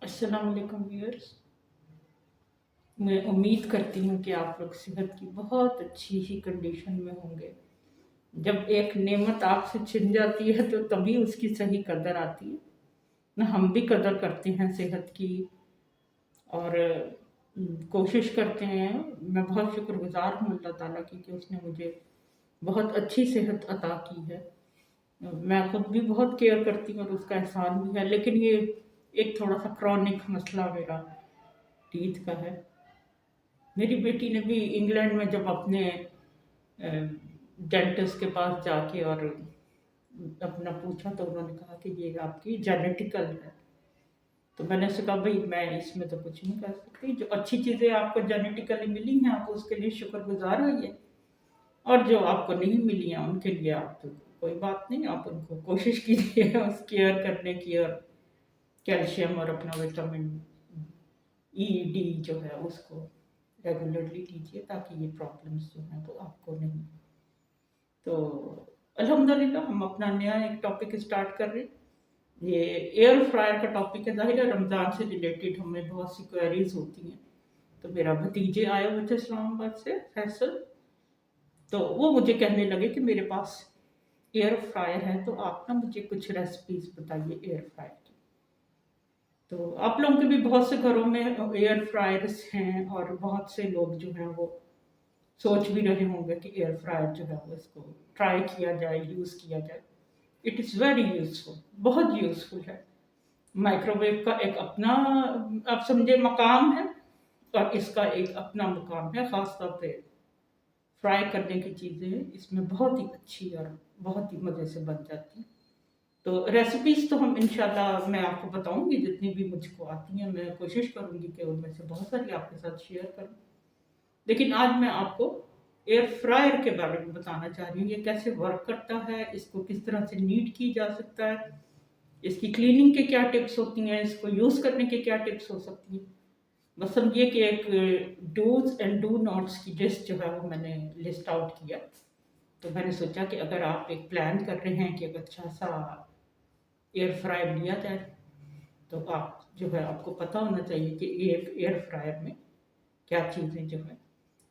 अस्सलाम वालेकुम व्यूअर्स। मैं उम्मीद करती हूँ कि आप लोग सेहत की बहुत अच्छी ही कंडीशन में होंगे। जब एक नेमत आपसे छिन जाती है तो तभी उसकी सही कदर आती है ना। हम भी कदर करते हैं सेहत की और कोशिश करते हैं। मैं बहुत शुक्रगुजार हूँ अल्लाह ताला की कि उसने मुझे बहुत अच्छी सेहत अता की है। मैं खुद भी बहुत केयर करती हूँ और उसका एहसान भी है, लेकिन ये एक थोड़ा सा क्रॉनिक मसला मेरा टीथ का है। मेरी बेटी ने भी इंग्लैंड में जब अपने डेंटिस्ट के पास जाके और अपना पूछा तो उन्होंने कहा कि ये आपकी जेनेटिकल है। तो मैंने उससे कहा भाई मैं इसमें तो कुछ नहीं कर सकती। जो अच्छी चीज़ें आपको जेनेटिकली मिली हैं आप उसके लिए शुक्रगुजार होइए, और जो आपको नहीं मिली हैं उनके लिए आप तो कोई बात नहीं, आप उनको कोशिश कीजिए उस केयर करने की, और कैल्शियम और अपना विटामिन डी जो है उसको रेगुलरली लीजिए ताकि ये प्रॉब्लम्स जो हैं वो आपको नहीं। तो अल्हम्दुलिल्लाह हम अपना नया एक टॉपिक स्टार्ट कर रहे हैं। ये एयर फ्रायर का टॉपिक है। ज़ाहिर है रमज़ान से रिलेटेड हमें बहुत सी क्वेरीज होती हैं। तो मेरा भतीजे आए हुए थे इस्लामाबाद से, फैसल, तो वो मुझे कहने लगे कि मेरे पास एयर फ्रायर है, तो आप ना मुझे कुछ रेसिपीज बताइए एयर फ्रायर की। तो आप लोगों के भी बहुत से घरों में एयर फ्रायर्स हैं और बहुत से लोग जो हैं वो सोच भी रहे होंगे कि एयर फ्रायर जो है वो इसको ट्राई किया जाए, यूज़ किया जाए। इट इज़ वेरी यूज़फुल, बहुत यूज़फुल है। माइक्रोवेव का एक अपना आप समझे मकाम है, और इसका एक अपना मुकाम है। ख़ास तौर पे फ्राई करने की चीज़ें इसमें बहुत ही अच्छी और बहुत ही मज़े से बन जाती हैं। तो रेसिपीज़ तो हम इंशाल्लाह मैं आपको बताऊंगी जितनी भी मुझको आती हैं। मैं कोशिश करूंगी कि उनमें से बहुत सारी आपके साथ शेयर करूं। लेकिन आज मैं आपको एयर फ्रायर के बारे में बताना चाह रही हूँ। ये कैसे वर्क करता है, इसको किस तरह से नीट की जा सकता है, इसकी क्लीनिंग के क्या टिप्स होती हैं, इसको यूज़ करने के क्या टिप्स हो सकती हैं। बस समझिए कि एक डूज एंड डू नॉट्स की लिस्ट जो है वो मैंने लिस्ट आउट किया। तो मैंने सोचा कि अगर आप एक प्लान कर रहे हैं कि एक अच्छा सा एयर फ्रायर लिया जाए, तो आप जो है आपको पता होना चाहिए कि एक एयर फ्रायर में क्या चीज़ें जो है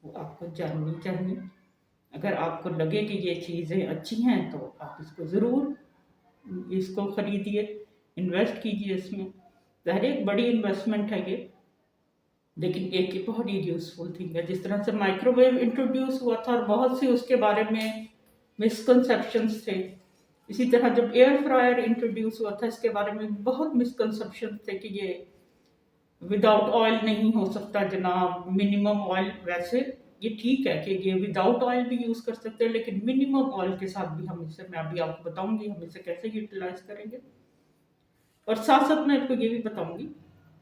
वो आपको जाननी चाहिए। अगर आपको लगे कि ये चीज़ें अच्छी हैं तो आप इसको ज़रूर इसको ख़रीदिए, इन्वेस्ट कीजिए इसमें। ज़ाहिर है एक बड़ी इन्वेस्टमेंट है ये, लेकिन एक ही बहुत ही यूज़फुल थिंग है। जिस तरह से माइक्रोवेव इंट्रोड्यूस हुआ था और बहुत सी उसके बारे में मिसकंसेप्शंस थे, इसी तरह जब एयर फ्रायर इंट्रोड्यूस हुआ था इसके बारे में बहुत मिसकंसेप्शन थे कि ये विदाउट ऑयल नहीं हो सकता जनाब, मिनिमम ऑयल। वैसे ये ठीक है कि ये विदाउट ऑयल भी यूज़ कर सकते हैं, लेकिन मिनिमम ऑयल के साथ भी हम इसे, मैं अभी आपको बताऊंगी हम इसे कैसे यूटिलाइज करेंगे। और साथ साथ मैं आपको ये भी बताऊंगी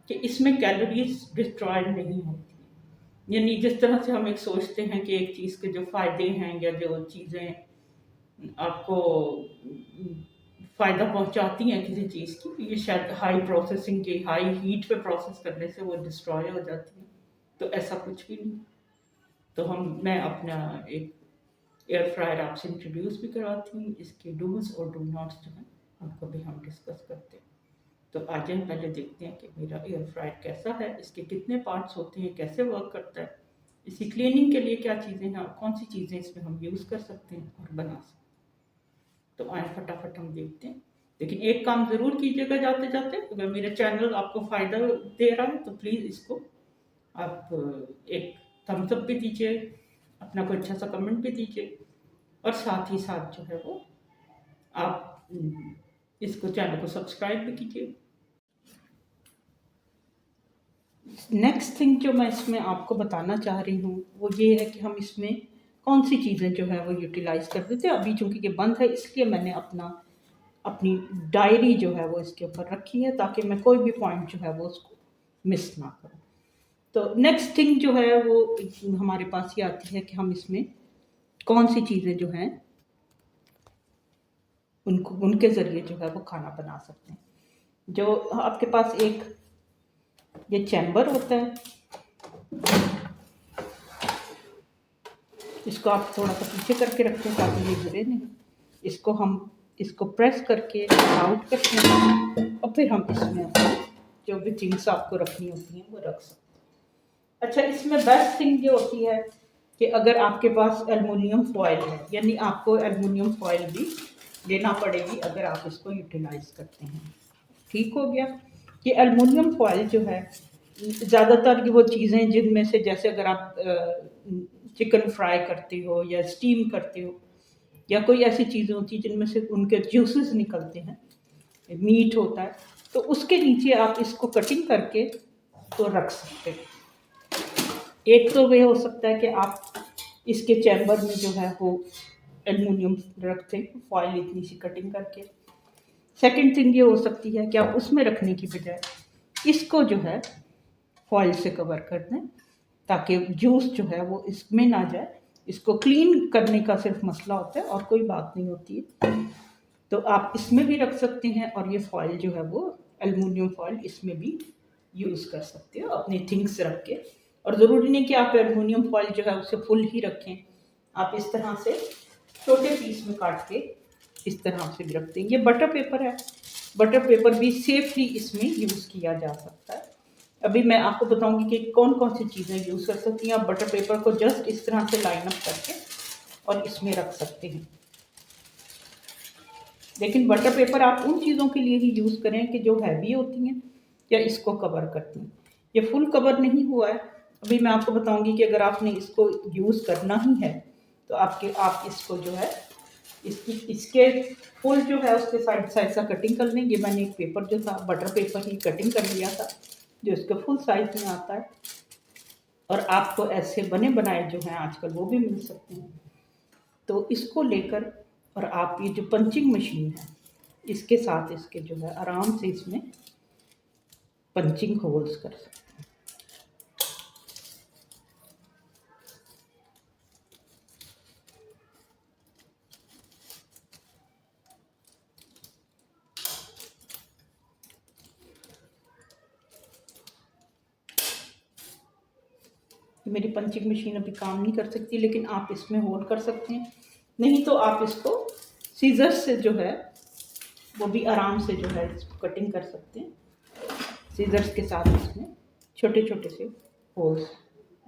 कि इसमें कैलोरीज डिस्ट्रॉय नहीं होती। यानी जिस तरह से हम एक सोचते हैं कि एक चीज़ के जो फ़ायदे हैं या जो चीज़ें आपको फ़ायदा पहुंचाती हैं किसी चीज़ की, ये शायद हाई प्रोसेसिंग के हाई हीट पे प्रोसेस करने से वो डिस्ट्रॉय हो जाती है। तो ऐसा कुछ भी नहीं। तो मैं अपना एक एयर फ्रायर आपसे इंट्रोड्यूस भी करवाती हूँ। इसके डूज और डू नॉट्स जो हैं उनको भी हम डिस्कस करते हैं। तो आज हम पहले देखते हैं कि मेरा एयर फ्रायर कैसा है, इसके कितने पार्ट्स होते हैं, कैसे वर्क करता है, इसकी क्लीनिंग के लिए क्या चीज़ें हैं और कौन सी चीज़ें इसमें हम यूज़ कर सकते हैं और बना सकते हैं। तो आए फटाफट हम देखते हैं। लेकिन एक काम ज़रूर कीजिएगा जाते जाते, अगर मेरा चैनल आपको फ़ायदा दे रहा है तो प्लीज़ इसको आप एक थम्स अप भी दीजिए, अपना कोई अच्छा सा कमेंट भी दीजिए, और साथ ही साथ जो है वो आप इसको चैनल को सब्सक्राइब भी कीजिए। नेक्स्ट थिंग जो मैं इसमें आपको बताना चाह रही हूँ वो ये है कि हम इसमें कौन सी चीज़ें जो है वो यूटिलाइज़ कर देते हैं। अभी चूँकि ये बंद है इसलिए मैंने अपनी डायरी जो है वो इसके ऊपर रखी है ताकि मैं कोई भी पॉइंट जो है वो उसको मिस ना करूँ। तो नेक्स्ट थिंग जो है वो हमारे पास ये आती है कि हम इसमें कौन सी चीज़ें जो हैं उनको उनके ज़रिए जो है वो खाना बना सकते हैं। जो आपके पास एक ये चैम्बर होता है, इसको आप थोड़ा सा पीछे करके रखते हैं ताकि ये गिरे नहीं। इसको प्रेस करके आउट करते हैं और फिर हम इसमें जो जो भी थिंग्स आपको रखनी होती हैं वो रख सकते हैं। अच्छा, इसमें बेस्ट थिंग ये होती है कि अगर आपके पास एल्युमिनियम फॉयल है, यानी आपको एल्युमिनियम फॉयल भी लेना पड़ेगी अगर आप इसको यूटिलाइज करते हैं। ठीक हो गया। कि एल्युमिनियम फॉयल जो है, ज़्यादातर वो चीज़ें जिनमें से, जैसे अगर आप चिकन फ्राई करते हो या स्टीम करते हो, या कोई ऐसी चीज़ें होती हैं जिनमें से उनके जूसेस निकलते हैं, मीट होता है, तो उसके नीचे आप इसको कटिंग करके तो रख सकते हैं। एक तो वे हो सकता है कि आप इसके चैम्बर में जो है वो एल्युमिनियम रखते हैं, फॉयल इतनी सी कटिंग करके। सेकंड थिंग ये हो सकती है कि आप उसमें रखने की बजाय इसको जो है फॉयल से कवर कर दें, ताकि जूस जो है वो इसमें ना जाए। इसको क्लीन करने का सिर्फ मसला होता है और कोई बात नहीं होती है। तो आप इसमें भी रख सकते हैं, और ये फॉयल जो है वो एल्युमिनियम फॉयल इसमें भी यूज़ कर सकते हो अपनी थिंग्स रख के। और ज़रूरी नहीं कि आप एल्युमिनियम फॉयल जो है उसे फुल ही रखें, आप इस तरह से छोटे पीस में काट के इस तरह से भी रखते हैं। ये बटर पेपर है, बटर पेपर भी सेफली इसमें यूज़ किया जा सकता है। अभी मैं आपको बताऊंगी कि कौन कौन सी चीज़ें यूज़ कर सकती हैं। आप बटर पेपर को जस्ट इस तरह से लाइन अप करके और इसमें रख सकते हैं। लेकिन बटर पेपर आप उन चीज़ों के लिए ही यूज़ करें कि जो हैवी होती हैं या इसको कवर करती हैं। ये फुल कवर नहीं हुआ है। अभी मैं आपको बताऊंगी कि अगर आपने इसको यूज़ करना ही है तो आप इसको जो है इसके फुल जो है उसके साइड साइड सा कटिंग कर लें। ये मैंने एक पेपर जो था बटर पेपर ही कटिंग कर लिया था, जो इसके फुल साइज में आता है। और आपको ऐसे बने बनाए जो हैं आजकल वो भी मिल सकते हैं। तो इसको लेकर और आप ये जो पंचिंग मशीन है इसके साथ इसके जो है आराम से इसमें पंचिंग होल्स कर सकते हैं। मेरी पंचिंग मशीन अभी काम नहीं कर सकती, लेकिन आप इसमें होल्ड कर सकते हैं। नहीं तो आप इसको सीजर्स से जो है वो भी आराम से जो है इसको कटिंग कर सकते हैं। सीजर्स के साथ इसमें छोटे छोटे से होल्स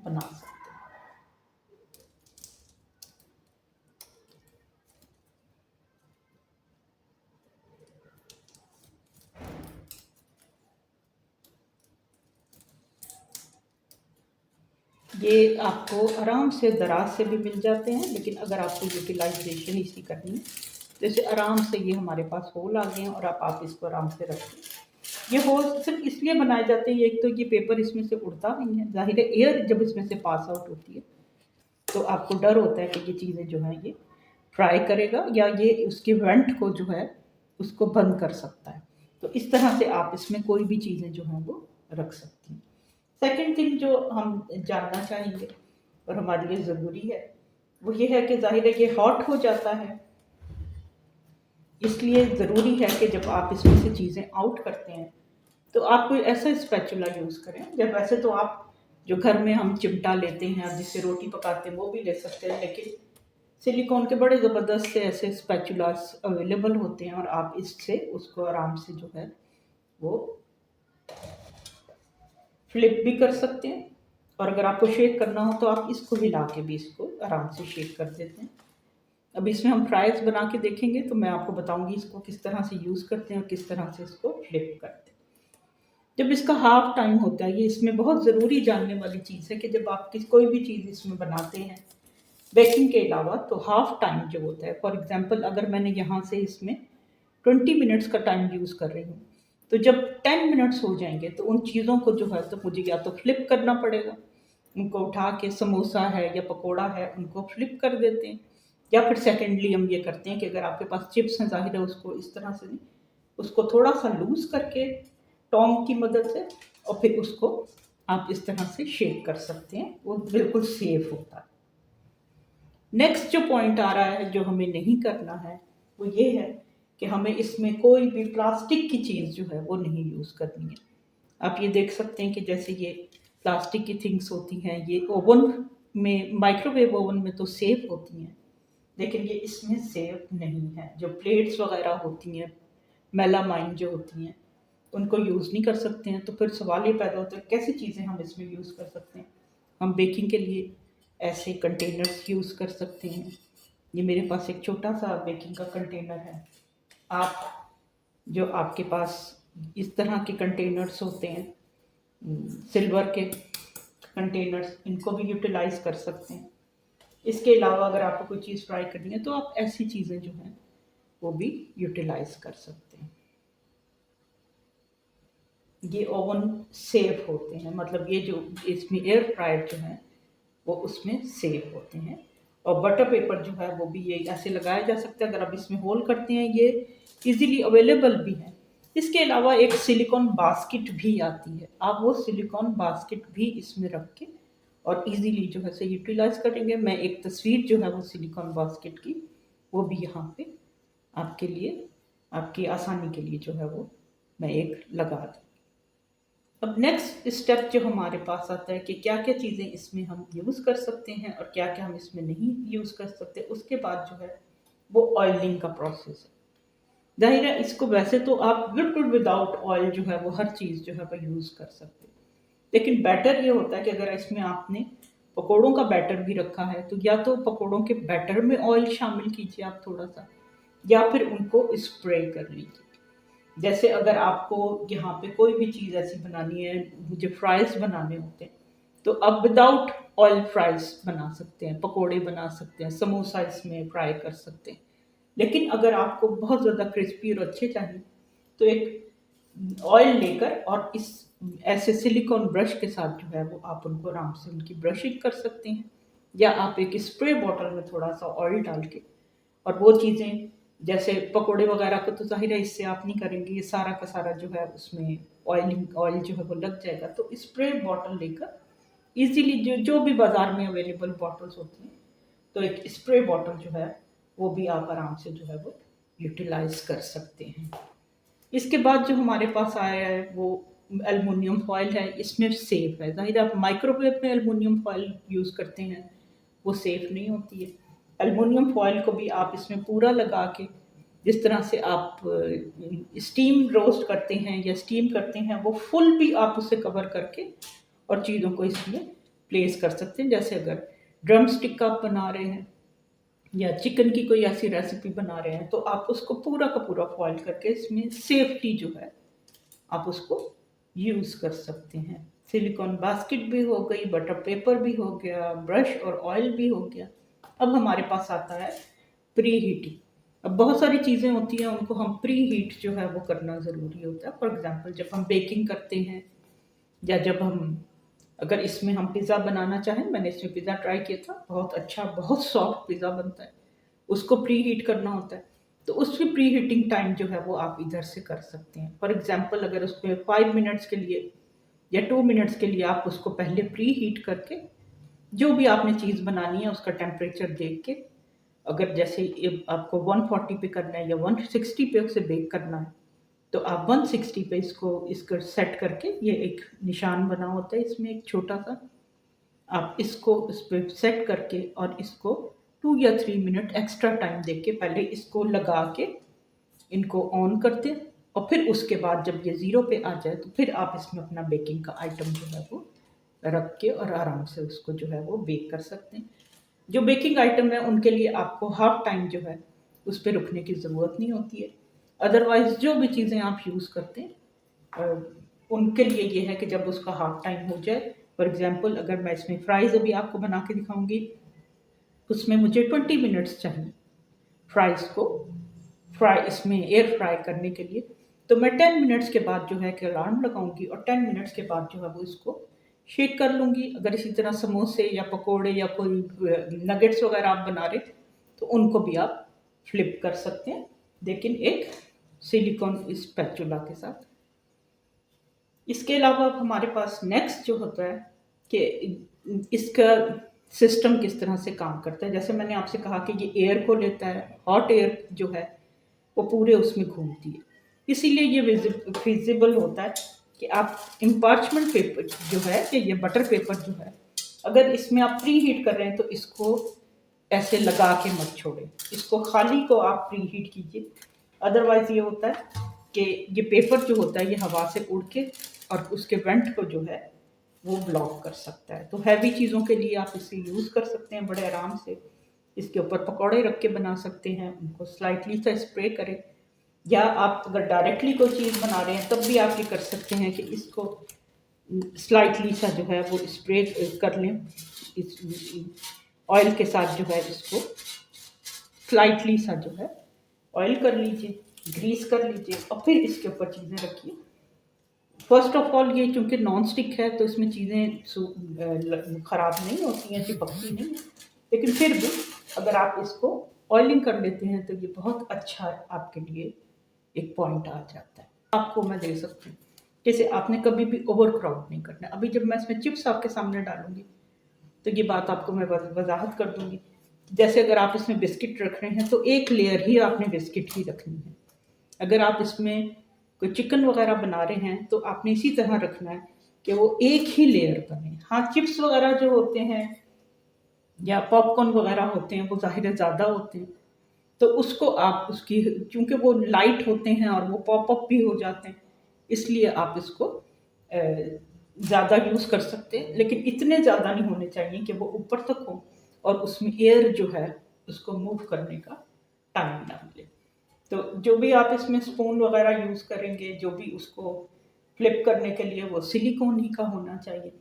बना सकते हैं। ये आपको आराम से दराज से भी मिल जाते हैं, लेकिन अगर आपको यूटिलाइजेशन इसकी करनी है तो इसे आराम से, ये हमारे पास होल आ गए हैं और आप इसको आराम से रखें। ये होल सिर्फ इसलिए बनाए जाते हैं, एक तो ये पेपर इसमें से उड़ता नहीं है, जाहिर है एयर जब इसमें से पास आउट होती है तो आपको डर होता है कि ये चीज़ें जो हैं ये फ्राई करेगा या ये उसके वेंट को जो है उसको बंद कर सकता है। तो इस तरह से आप इसमें कोई भी चीज़ें जो हैं वो रख सकती हैं। सेकंड थिंग जो हम जानना चाहेंगे और हमारे लिए ज़रूरी है वो ये है कि जाहिर है ये हॉट हो जाता है, इसलिए ज़रूरी है कि जब आप इसमें से चीज़ें आउट करते हैं तो आप कोई ऐसा स्पैचुला यूज़ करें। जब वैसे तो आप जो घर में हम चिमटा लेते हैं जिससे रोटी पकाते हैं वो भी ले सकते हैं, लेकिन सिलिकॉन के बड़े ज़बरदस्त से ऐसे स्पैचुलास अवेलेबल होते हैं और आप इससे उसको आराम से जो है वो फ्लिप भी कर सकते हैं। और अगर आपको शेक करना हो तो आप इसको हिला के भी इसको आराम से शेक कर देते हैं। अब इसमें हम फ्राइज बना के देखेंगे तो मैं आपको बताऊंगी इसको किस तरह से यूज़ करते हैं और किस तरह से इसको फ्लिप करते हैं। जब इसका हाफ टाइम होता है, ये इसमें बहुत ज़रूरी जानने वाली चीज़ है कि जब आप कोई भी चीज़ इसमें बनाते हैं बेकिंग के अलावा, तो हाफ टाइम जो होता है, फॉर एग्जांपल अगर मैंने यहाँ से इसमें 20 मिनट्स का टाइम यूज़ कर रही हूँ, तो जब 10 मिनट्स हो जाएंगे तो उन चीज़ों को जो है तो मुझे या तो फ्लिप करना पड़ेगा, उनको उठा के समोसा है या पकोड़ा है उनको फ्लिप कर देते हैं। या फिर सेकेंडली हम ये करते हैं कि अगर आपके पास चिप्स हैं, ज़ाहिर है उसको इस तरह से नहीं, उसको थोड़ा सा लूज़ करके टोंग की मदद से और फिर उसको आप इस तरह से शेक कर सकते हैं, वो बिल्कुल सेफ होता है। नेक्स्ट जो पॉइंट आ रहा है जो हमें नहीं करना है वो ये है कि हमें इसमें कोई भी प्लास्टिक की चीज़ जो है वो नहीं यूज़ करनी है। आप ये देख सकते हैं कि जैसे ये प्लास्टिक की थिंग्स होती हैं, ये ओवन में, माइक्रोवेव ओवन में तो सेफ होती हैं, लेकिन ये इसमें सेफ नहीं है। जो प्लेट्स वगैरह होती हैं, मेलामाइन जो होती हैं, उनको यूज़ नहीं कर सकते हैं, तो फिर सवाल ये पैदा होता है कैसी चीज़ें हम इसमें यूज़ कर सकते हैं। हम बेकिंग के लिए ऐसे कंटेनर्स यूज़ कर सकते हैं। ये मेरे पास एक छोटा सा बेकिंग का कंटेनर है। आप जो आपके पास इस तरह के कंटेनर्स होते हैं, सिल्वर के कंटेनर्स, इनको भी यूटिलाइज कर सकते हैं। इसके अलावा अगर आपको कोई चीज़ फ्राई करनी है तो आप ऐसी चीज़ें जो हैं वो भी यूटिलाइज कर सकते हैं। ये ओवन सेफ होते हैं, मतलब ये जो इसमें एयर फ्रायर जो है वो उसमें सेफ होते हैं। और बटर पेपर जो है वो भी ये ऐसे लगाया जा सकता है, अगर आप इसमें होल करते हैं ये इजीली अवेलेबल भी है। इसके अलावा एक सिलिकॉन बास्केट भी आती है, आप वो सिलिकॉन बास्केट भी इसमें रख के और इजीली जो है से यूटिलाइज करेंगे। मैं एक तस्वीर जो है वो सिलिकॉन बास्केट की वो भी यहाँ पे आपके लिए, आपकी आसानी के लिए जो है वो मैं एक लगा दूँ। अब नेक्स्ट स्टेप जो हमारे पास आता है कि क्या क्या चीज़ें इसमें हम यूज़ कर सकते हैं और क्या क्या हम इसमें नहीं यूज़ कर सकते। उसके बाद जो है वो ऑयलिंग का प्रोसेस है। जाहिर है इसको वैसे तो आप बिल्कुल विदाउट ऑयल जो है वो हर चीज़ जो है वो यूज़ कर सकते हैं, लेकिन बेटर ये होता है कि अगर इसमें आपने पकोड़ों का बैटर भी रखा है तो या तो पकोड़ों के बैटर में ऑयल शामिल कीजिए आप थोड़ा सा, या फिर उनको स्प्रे कर लीजिए। जैसे अगर आपको यहाँ पे कोई भी चीज़ ऐसी बनानी है, मुझे फ्राइज़ बनाने होते हैं, तो आप विदाउट ऑयल फ्राइज़ बना सकते हैं, पकोड़े बना सकते हैं, समोसा इसमें फ्राई कर सकते हैं। लेकिन अगर आपको बहुत ज़्यादा क्रिस्पी और अच्छे चाहिए तो एक ऑयल लेकर और इस ऐसे सिलिकॉन ब्रश के साथ जो है वो आप उनको आराम से उनकी ब्रशिंग कर सकते हैं, या आप एक स्प्रे बॉटल में थोड़ा सा ऑयल डाल के और वो चीज़ें जैसे पकोड़े वगैरह को तो ज़ाहिर है इससे आप नहीं करेंगे, ये सारा का सारा जो है उसमें ऑयल जो है वो लग जाएगा। तो स्प्रे बॉटल लेकर इजीली जो जो भी बाज़ार में अवेलेबल बॉटल्स होती हैं, तो एक स्प्रे बॉटल जो है वो भी आप आराम से जो है वो यूटिलाइज कर सकते हैं। इसके बाद जो हमारे पास आया है वो एल्युमिनियम फॉयल है, इसमें सेफ है। ज़ाहिर आप माइक्रोवेव में एल्युमिनियम फॉयल यूज़ करते हैं, वो सेफ नहीं होती है। एल्युमिनियम फॉयल को भी आप इसमें पूरा लगा के, जिस तरह से आप स्टीम रोस्ट करते हैं या स्टीम करते हैं, वो फुल भी आप उसे कवर करके और चीज़ों को इसमें प्लेस कर सकते हैं। जैसे अगर ड्रम स्टिक आप बना रहे हैं या चिकन की कोई ऐसी रेसिपी बना रहे हैं तो आप उसको पूरा का पूरा फॉइल करके इसमें सेफ्टी जो है आप उसको यूज़ कर सकते हैं। सिलिकॉन बास्केट भी हो गई, बटर पेपर भी हो गया, ब्रश और ऑयल भी हो गया। अब हमारे पास आता है प्री हीटिंग। अब बहुत सारी चीज़ें होती हैं, उनको हम प्री हीट जो है वो करना ज़रूरी होता है। फॉर एग्जांपल जब हम बेकिंग करते हैं या जब हम अगर इसमें हम पिज़्ज़ा बनाना चाहें, मैंने इसमें पिज़्ज़ा ट्राई किया था, बहुत अच्छा, बहुत सॉफ्ट पिज़्ज़ा बनता है। उसको प्री हीट करना होता है, तो उसकी प्री हीटिंग टाइम जो है वो आप इधर से कर सकते हैं। फॉर एग्जांपल अगर उसमें 5 मिनट्स के लिए या 2 मिनट्स के लिए आप उसको पहले प्री हीट करके जो भी आपने चीज़ बनानी है उसका टेम्परेचर देख के, अगर जैसे आपको 140 पे करना है या 160 पे उसे बेक करना है, तो आप 160 पे इसको सेट करके, ये एक निशान बना होता है इसमें एक छोटा सा, आप इसको इस पर सेट करके और इसको 2 या 3 मिनट एक्स्ट्रा टाइम दे के पहले इसको लगा के इनको ऑन करते हैं, और फिर उसके बाद जब ये 0 पे आ जाए तो फिर आप इसमें अपना बेकिंग का आइटम जो है वो रख के और आराम से उसको जो है वो बेक कर सकते हैं। जो बेकिंग आइटम है उनके लिए आपको हाफ टाइम जो है उस पर रुकने की ज़रूरत नहीं होती है। अदरवाइज़ जो भी चीज़ें आप यूज़ करते हैं उनके लिए ये है कि जब उसका हाफ टाइम हो जाए, फॉर एग्जांपल अगर मैं इसमें फ्राइज़ अभी आपको बना के दिखाऊंगी, उसमें मुझे 20 मिनट्स चाहिए फ्राइज़ को इसमें एयर फ्राई करने के लिए, तो मैं 10 मिनट्स के बाद जो है कि अलार्म लगाऊंगी और 10 मिनट्स के बाद जो है वो इसको शेक कर लूँगी। अगर इसी तरह समोसे या पकोड़े या कोई नगेट्स वगैरह आप बना रहे तो उनको भी आप फ्लिप कर सकते हैं, लेकिन एक सिलिकॉन स्पैचुला के साथ। इसके अलावा हमारे पास नेक्स्ट जो होता है कि इसका सिस्टम किस तरह से काम करता है। जैसे मैंने आपसे कहा कि ये एयर को लेता है, हॉट एयर जो है वो पूरे उसमें घूमती है, इसीलिए ये फिजिबल होता है कि आप पार्चमेंट पेपर जो है कि ये बटर पेपर जो है, अगर इसमें आप प्री हीट कर रहे हैं तो इसको ऐसे लगा के मत छोड़ें, इसको खाली को आप प्री हीट कीजिए। अदरवाइज़ ये होता है कि ये पेपर जो होता है ये हवा से उड़ के और उसके वेंट को जो है वो ब्लॉक कर सकता है। तो हैवी चीज़ों के लिए आप इसे यूज़ कर सकते हैं बड़े आराम से। इसके ऊपर पकौड़े रख के बना सकते हैं, उनको स्लाइटली सा स्प्रे करें, या आप अगर डायरेक्टली कोई चीज़ बना रहे हैं तब भी आप ये कर सकते हैं कि इसको स्लाइटली सा जो है वो स्प्रे कर लें, इस ऑयल के साथ जो है इसको स्लाइटली सा जो है ऑयल कर लीजिए, ग्रीस कर लीजिए और फिर इसके ऊपर चीज़ें रखिए। फर्स्ट ऑफ ऑल ये चूँकि नॉन स्टिक है तो इसमें चीज़ें ख़राब नहीं होती हैं, चिपकती नहीं है, लेकिन फिर भी अगर आप इसको ऑयलिंग कर लेते हैं तो ये बहुत अच्छा आपके लिए एक पॉइंट आ जाता है। आपको मैं दे सकती हूँ, जैसे आपने कभी भी ओवर क्राउड नहीं करना। अभी जब मैं इसमें चिप्स आपके सामने डालूंगी तो ये बात आपको मैं वजाहत कर दूंगी। जैसे अगर आप इसमें बिस्किट रख रहे हैं तो एक लेयर ही आपने बिस्किट की रखनी है। अगर आप इसमें कोई चिकन वगैरह बना रहे हैं तो आपने इसी तरह रखना है कि वो एक ही लेयर बने। हाँ, चिप्स वगैरह जो होते हैं या पॉपकॉर्न वगैरह होते हैं वो ज़ाहिर है ज़्यादा होते हैं, तो उसको आप उसकी, चूँकि वो लाइट होते हैं और वो पॉप अप भी हो जाते हैं, इसलिए आप इसको ज़्यादा यूज़ कर सकते हैं, लेकिन इतने ज़्यादा नहीं होने चाहिए कि वो ऊपर तक हो और उसमें एयर जो है उसको मूव करने का टाइम ना मिले। तो जो भी आप इसमें स्पून वगैरह यूज़ करेंगे, जो भी उसको फ्लिप करने के लिए, वो सिलिकॉन ही का होना चाहिए।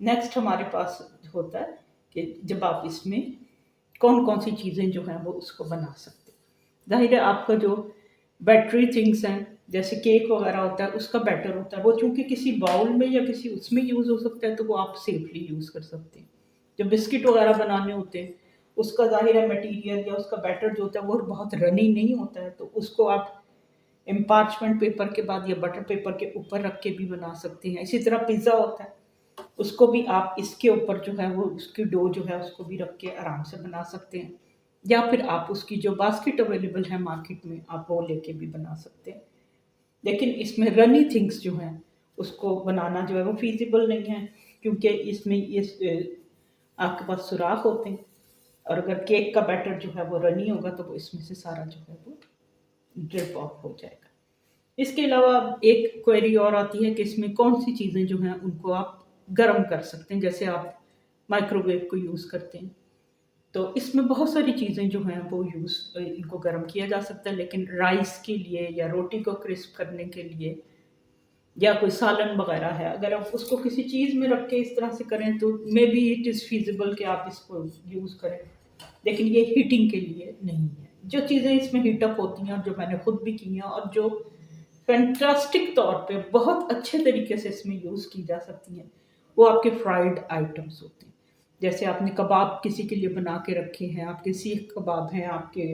नेक्स्ट हमारे पास होता है कि जब आप इसमें कौन कौन सी चीज़ें जो हैं वो उसको बना सकते हैं। ज़ाहिर है आपका जो बैटरी थिंग्स हैं, जैसे केक वगैरह होता है उसका बैटर होता है, वो चूँकि किसी बाउल में या किसी उसमें यूज़ हो सकता है तो वो आप सेफली यूज़ कर सकते हैं। जो बिस्किट वगैरह बनाने होते हैं उसका ज़ाहिर है मटीरियल या उसका बैटर जो होता है वो बहुत रनी नहीं होता है, तो उसको आप पार्चमेंट पेपर के बाद या बटर पेपर के ऊपर रख के भी बना सकते हैं। इसी तरह पिज़्ज़ा होता है, उसको भी आप इसके ऊपर जो है वो उसकी डो जो है उसको भी रख के आराम से बना सकते हैं, या फिर आप उसकी जो बास्केट अवेलेबल है मार्केट में आप वो लेके भी बना सकते हैं। लेकिन इसमें रनी थिंग्स जो हैं उसको बनाना जो है वो फीजिबल नहीं है, क्योंकि इसमें आपके पास सुराख होते हैं और अगर केक का बैटर जो है वो रनी होगा तो वो इसमें से सारा जो है वो ड्रिप ऑफ हो जाएगा। इसके अलावा एक क्वेरी और आती है कि इसमें कौन सी चीज़ें जो हैं उनको आप गर्म कर सकते हैं, जैसे आप माइक्रोवेव को यूज़ करते हैं तो इसमें बहुत सारी चीज़ें जो हैं वो इनको गर्म किया जा सकता है, लेकिन राइस के लिए या रोटी को क्रिस्प करने के लिए या कोई सालन वगैरह है, अगर आप उसको किसी चीज़ में रख के इस तरह से करें तो may be it is feasible कि आप इसको यूज़ करें, लेकिन ये हीटिंग के लिए नहीं है। जो चीज़ें इसमें हीटअप होती हैं और जो मैंने खुद भी की हैं और जो फैंटास्टिक तौर पे बहुत अच्छे तरीके से इसमें यूज़ की जा सकती हैं, वो आपके फ्राइड आइटम्स होते हैं। जैसे आपने कबाब किसी के लिए बना के रखे हैं, आपके सीख कबाब हैं, आपके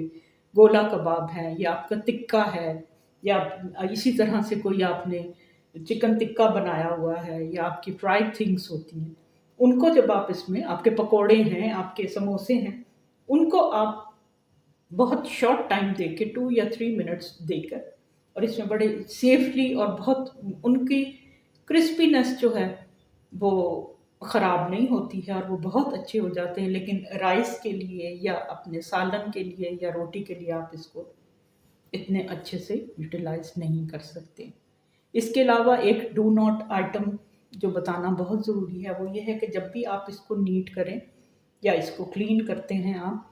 गोला कबाब हैं, या आपका टिक्का है, या इसी तरह से कोई आपने चिकन टिक्का बनाया हुआ है, या आपकी फ्राइड थिंग्स होती हैं, उनको जब आप इसमें, आपके पकोड़े हैं, आपके समोसे हैं, उनको आप बहुत शॉर्ट टाइम देके 2 या 3 मिनट्स देकर और इसमें बड़े सेफली और बहुत उनकी क्रिस्पीनेस जो है वो ख़राब नहीं होती है और वो बहुत अच्छे हो जाते हैं। लेकिन राइस के लिए या अपने सालन के लिए या रोटी के लिए आप इसको इतने अच्छे से यूटिलाइज नहीं कर सकते। इसके अलावा एक डू नॉट आइटम जो बताना बहुत ज़रूरी है वो ये है कि जब भी आप इसको नीट करें या इसको क्लीन करते हैं आप,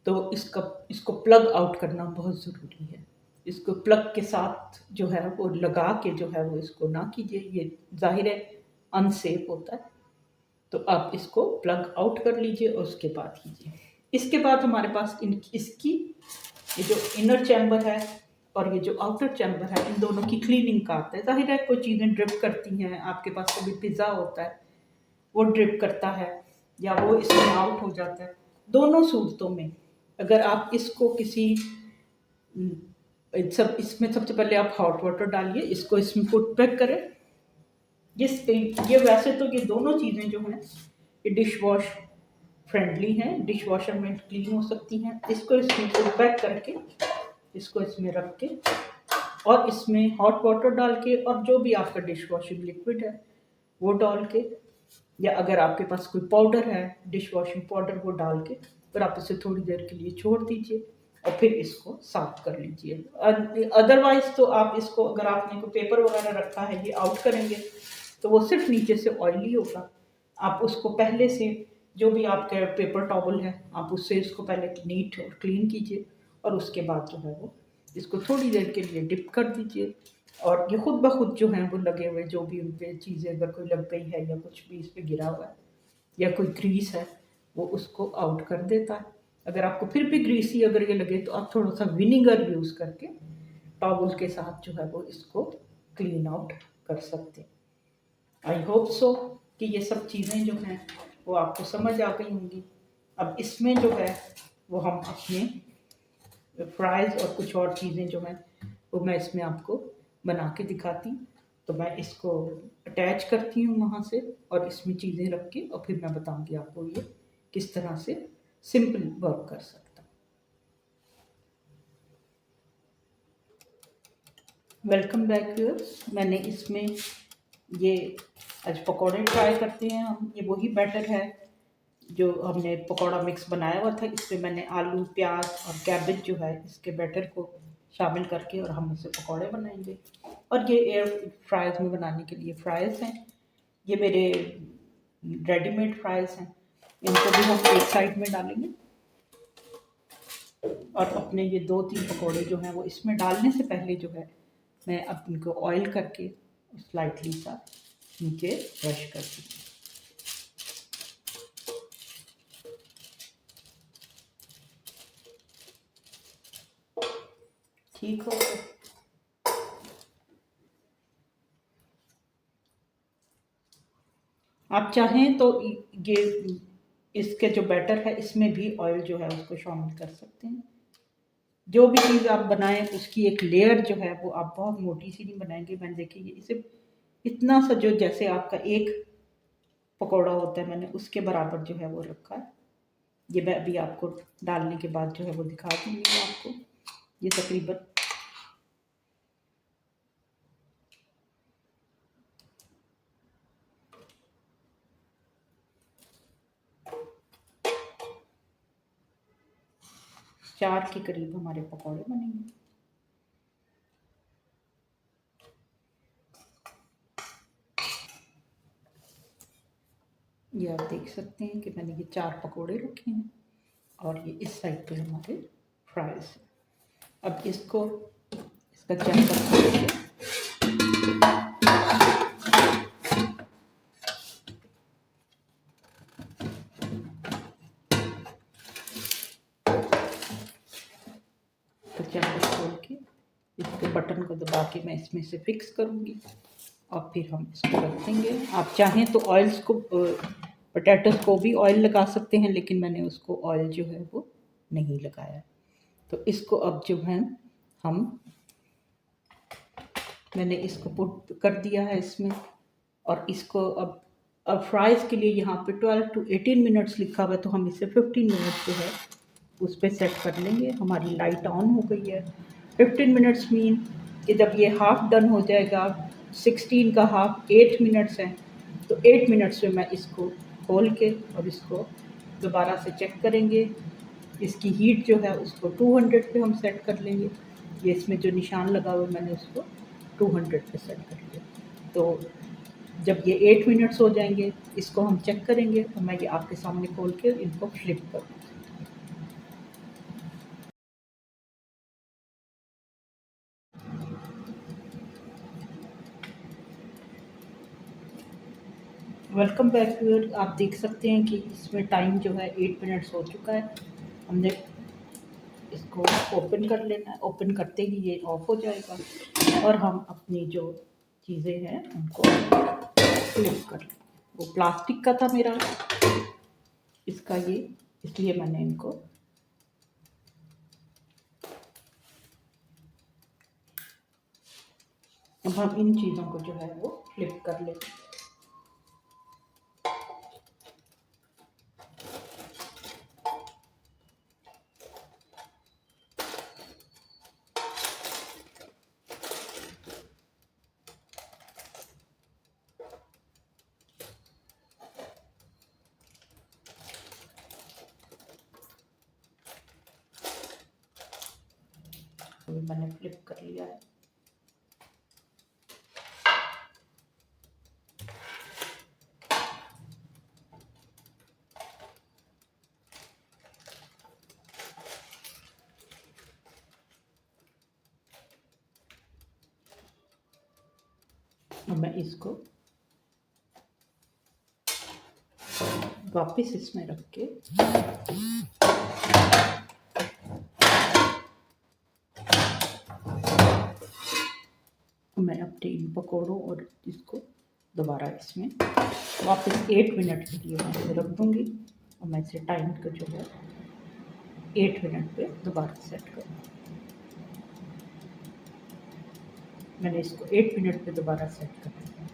तो इसको प्लग आउट करना बहुत ज़रूरी है। इसको प्लग के साथ जो है वो लगा के जो है वो इसको ना कीजिए, ये ज़ाहिर है अनसेफ होता है। तो आप इसको प्लग आउट कर लीजिए और उसके बाद कीजिए। इसके बाद हमारे पास इसकी ये जो इनर चैम्बर है और ये जो आउटर चैम्बर है, इन दोनों की क्लीनिंग का आता है। ज़ाहिर है कोई चीज़ें ड्रिप करती हैं, आपके पास कभी पिज़्ज़ा होता है वो ड्रिप करता है या वो इसमें आउट हो जाता है। दोनों सूरतों में अगर आप इसको किसी सब इसमें सबसे पहले आप हॉट वाटर डालिए, इसको इसमें पुट बैक करें। ये वैसे तो ये दोनों चीज़ें जो हैं ये डिश वॉश फ्रेंडली हैं, डिश वॉशर में क्लीन हो सकती हैं। इसको इसमें पुट बैक करके इसको इसमें रख के और इसमें हॉट वाटर डाल के और जो भी आपका डिश वॉशिंग लिक्विड है वो डाल के, या अगर आपके पास कोई पाउडर है डिश वॉशिंग पाउडर वो डाल के, फिर आप इसे थोड़ी देर के लिए छोड़ दीजिए। और फिर इसको साफ कर लीजिए। अदरवाइज तो आप इसको, अगर आपने कोई पेपर वगैरह रखा है, ये आउट करेंगे तो वो सिर्फ नीचे से ऑयली होगा। आप उसको पहले से, जो भी आपके पेपर टॉवल है, आप उससे इसको पहले नीट और क्लीन कीजिए, और उसके बाद जो है वो इसको थोड़ी देर के लिए डिप कर दीजिए, और ये खुद ब खुद जो है वो लगे हुए जो भी उन पे चीज़ें अगर कोई लग गई है या कुछ भी इस पे गिरा हुआ है या कोई ग्रीस है, वो उसको आउट कर देता है। अगर आपको फिर भी ग्रीसी अगर ये लगे तो आप थोड़ा सा विनीगर यूज़ करके टॉवल के साथ जो है वो इसको क्लीन आउट कर सकते हैं। आई होप सो कि ये सब चीज़ें जो हैं वो आपको समझ आ गई होंगी। अब इसमें जो है वो हम अपने फ्राइज़ और कुछ और चीज़ें जो हैं वो मैं इसमें आपको बना के दिखाती हूँ। तो मैं इसको अटैच करती हूँ वहाँ से, और इसमें चीज़ें रख के, और फिर मैं बताऊँगी आपको ये किस तरह से सिंपल वर्क कर सकता है। Welcome back viewers. मैंने इसमें ये आज पकौड़े ट्राई करते हैं हम। ये वही बैटर है जो हमने पकौड़ा मिक्स बनाया हुआ था। इसमें मैंने आलू, प्याज और कैबेज जो है इसके बैटर को शामिल करके, और हम इसे पकौड़े बनाएंगे। और ये एयर फ्राइज़ में बनाने के लिए फ्राइज़ हैं। ये मेरे रेडीमेड फ्राइज़ हैं, इनको भी हम एक साइड में डालेंगे, और अपने ये 2-3 पकौड़े जो हैं वो इसमें डालने से पहले जो है मैं अब इनको ऑयल करके स्लाइटली सा नीचे ब्रश कर दूँगी। ठीक हो गया। आप चाहें तो ये इसके जो बैटर है इसमें भी ऑयल जो है उसको शामिल कर सकते हैं। जो भी चीज़ आप बनाएं उसकी एक लेयर जो है वो आप बहुत मोटी सी नहीं बनाएंगे। मैंने देखिए इसे इतना सा, जो जैसे आपका एक पकौड़ा होता है, मैंने उसके बराबर जो है वो रखा है। ये मैं अभी आपको डालने के बाद जो है वो दिखा दूँगी मैं आपको। ये तकरीबन 4 के करीब हमारे पकौड़े बनेंगे। ये आप देख सकते हैं कि मैंने ये 4 पकौड़े रखे हैं, और ये इस साइड पे हमारे फ्राइज़ हैं। अब इसको इसका चैम्बर खोल तो चैम्बर खोल के इसके बटन को दबा के मैं इसमें से फिक्स करूँगी, और फिर हम इसको रख देंगे। आप चाहें तो ऑयल्स को, पोटैटोज़ को भी ऑयल लगा सकते हैं, लेकिन मैंने उसको ऑयल जो है वो नहीं लगाया। तो इसको अब जो है हम, मैंने इसको पुट कर दिया है इसमें, और इसको अब फ्राइज़ के लिए यहाँ पे 12 to 18 मिनट्स लिखा हुआ है, तो हम इसे 15 मिनट्स जो है उस पर सेट कर लेंगे। हमारी लाइट ऑन हो गई है। 15 मिनट्स मीन कि जब ये हाफ़ डन हो जाएगा, 16 का हाफ़ 8 मिनट्स है, तो 8 मिनट्स में मैं इसको खोल के और इसको दोबारा से चेक करेंगे। इसकी हीट जो है उसको 200 पे हम सेट कर लेंगे। ये इसमें जो निशान लगा हुआ है मैंने उसको 200 पे सेट कर लिया। तो जब ये 8 मिनट्स हो जाएंगे, इसको हम चेक करेंगे, और मैं ये आपके सामने खोल के इनको फ्लिप करूँगी। Welcome back viewer. आप देख सकते हैं कि इसमें टाइम जो है 8 मिनट्स हो चुका है। हमने इसको ओपन कर लेना है। ओपन करते ही ये ऑफ हो जाएगा, और हम अपनी जो चीज़ें हैं उनको फ्लिप कर लेंगे। वो प्लास्टिक का था मेरा इसका ये, इसलिए मैंने इनको अब हम इन चीज़ों को जो है वो फ्लिप कर लेंगे। अभी मैंने फ्लिप कर लिया है। अब मैं इसको वापस इसमें रख के मैं अपने इन पकौड़ों और इसको दोबारा इसमें वापस 8 मिनट के लिए मैं इसे रख दूँगी और मैं इसे टाइम को जो है 8 मिनट पे दोबारा सेट करूँगी। मैंने इसको 8 मिनट पे दोबारा सेट कर दिया।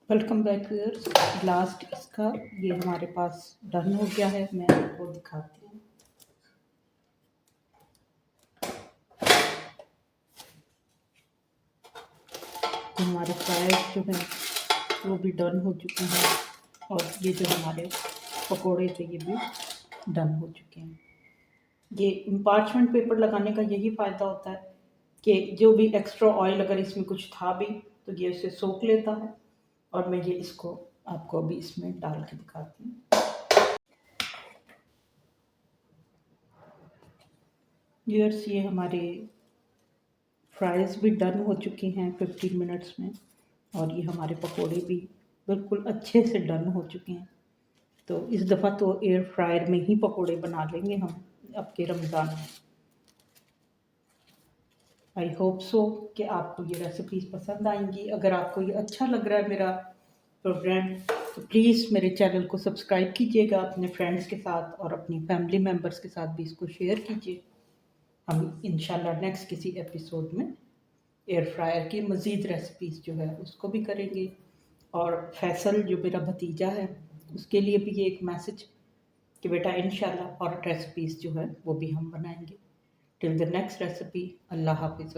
Welcome back viewers. लास्ट इसका ये हमारे पास डन हो गया है। मैं आपको दिखाती हूँ। तो हमारे फ्राइज जो है वो भी डन हो चुके हैं और ये जो हमारे पकोड़े थे ये भी डन हो चुके हैं। ये पार्चमेंट पेपर लगाने का यही फ़ायदा होता है कि जो भी एक्स्ट्रा ऑयल अगर इसमें कुछ था भी तो ये इसे सोख लेता है। और मैं ये इसको आपको अभी इसमें डाल के दिखाती हूँ। व्यूअर्स, ये हमारे फ्राइज़ भी डन हो चुके हैं 15 मिनट्स में और ये हमारे पकोड़े भी बिल्कुल अच्छे से डन हो चुके हैं। तो इस दफ़ा तो एयर फ्रायर में ही पकोड़े बना लेंगे हम अब के रमज़ान में। आई होप सो कि आपको ये रेसिपीज़ पसंद आएंगी। अगर आपको ये अच्छा लग रहा है मेरा प्रोग्राम तो प्लीज़ मेरे चैनल को सब्सक्राइब कीजिएगा अपने फ्रेंड्स के साथ और अपनी फैमिली मेम्बर्स के साथ भी इसको शेयर कीजिए। हम इंशाल्लाह नेक्स्ट किसी एपिसोड में एयर फ्रायर की मज़ीद रेसिपीज़ जो है उसको भी करेंगे। और फैसल जो मेरा भतीजा है उसके लिए भी ये एक मैसेज कि बेटा इंशाल्लाह और रेसिपीज़ जो है वो भी हम बनाएंगे। टिल द नेक्स्ट रेसिपी, अल्लाह हाफिज़।